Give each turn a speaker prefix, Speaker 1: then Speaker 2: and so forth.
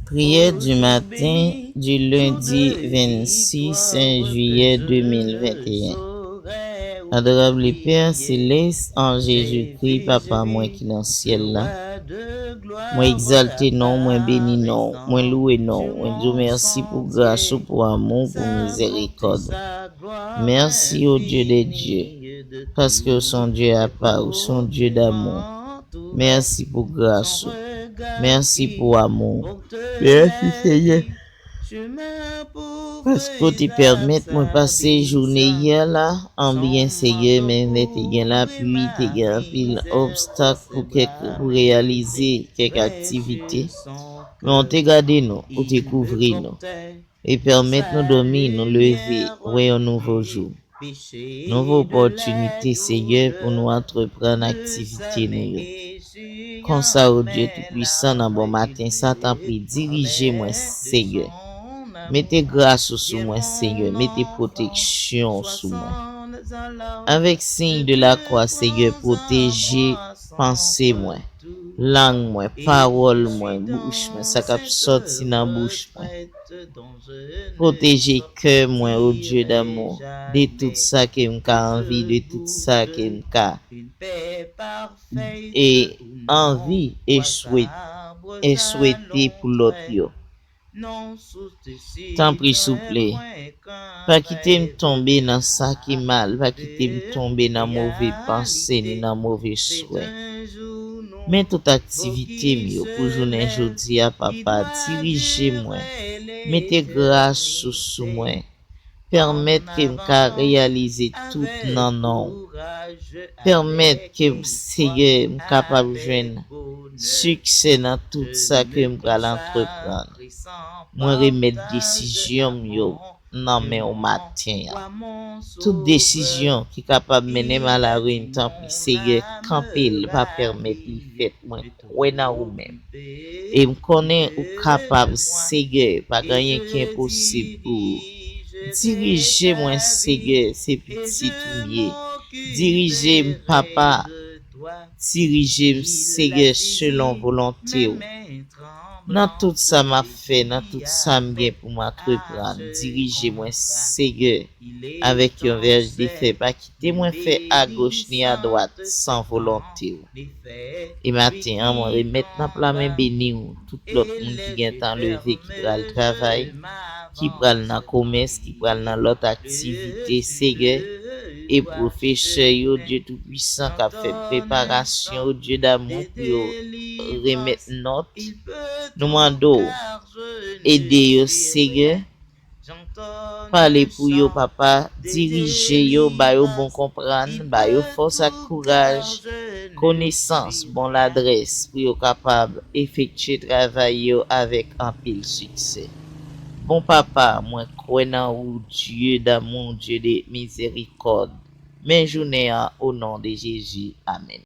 Speaker 1: Prière du matin du lundi 26 juillet 2021. Adorable Père céleste, en Jésus-Christ, Papa moi qui dans le ciel là, moi exalté non, moi béni non, moi loué non, moi Dieu merci pour grâce, pour amour, pour miséricorde. Merci au Dieu des dieux, parce que son Dieu à part, son Dieu d'amour. Merci pour grâce, merci pour amour. Merci Seigneur. Parce que tu permets moi passer journée hier là en bien Seigneur, mais tu gain la pluie, tu gain pile obstacle pour réaliser quelques activités. Mais on te garde nous, on te couvre nous et permettre nous dormir, nous lever, ouais un nouveau jour. Nouvelle opportunité Seigneur pour nous entreprendre activité nous. Comme ça, au Dieu Tout-Puissant, dans bon matin, Satan prie, dirigez-moi, Seigneur. Mettez grâce sur moi, Seigneur. Mettez protection sur moi. Avec signe de la croix, Seigneur, protégez, pensez-moi, langue moi, parole moi, bouche moi, ça cap sorti dans bouche moi. Protégez cœur moi, au Dieu d'amour, de tout ça que m'ka envie, de tout ça que m'ka et envie et souhaiter pour l'autre yo. Tant pis souple, pas quitter me tomber dans ça qui mal, pas quitter me tomber dans mauvais pensée ni dans mauvais souhait. Mais toute activité mieux pour journée aujourd'hui à papa, dirigez-moi, mettez grâce sur moi. Permettre que m'ka réaliser tout non. Permettre que Seigneur m'capable joindre succès dans tout ça que m'ka l'entreprendre. Moi remettre décision yo non mais au matin. Toute décision qui capable mener à la ruine tant pis Seigneur camper pas permettre li fait moi ouais dans ou même. Et me connaît ou capable Seigneur pas rien qui est impossible pour dirigez-moi, Seigneur, ces petits toumiers. Dirigez-moi, papa. Dirigez-moi, Seigneur, selon volonté. Dans tout ça m'a fait, dans tout ça m'a pour m'entreprendre. Dirigez-moi, Seigneur, avec un verge de fait. Pas quittez-moi fait à gauche ni à droite, sans volonté. Et maintenant, moi remettre dans la main béni tout l'autre monde qui vient en lever, qui va le travail, qui pral dans commerce, qui pral dans l'autre activité, Seigneur, et professeur, yo Dieu Tout-Puissant, qui a fait préparation, Dieu d'amour, pour remettre note. Nous demandons, aider yo, Seigneur, parler pour yo, papa, diriger yo, ba yo bon comprendre, ba yo force et courage, connaissance, bon l'adresse, pour yo capable effectuer travail yo avec un pile succès. Bon papa, moi crois dans Dieu d'amour, Dieu de miséricorde. Mes journées au nom de Jésus. Amen.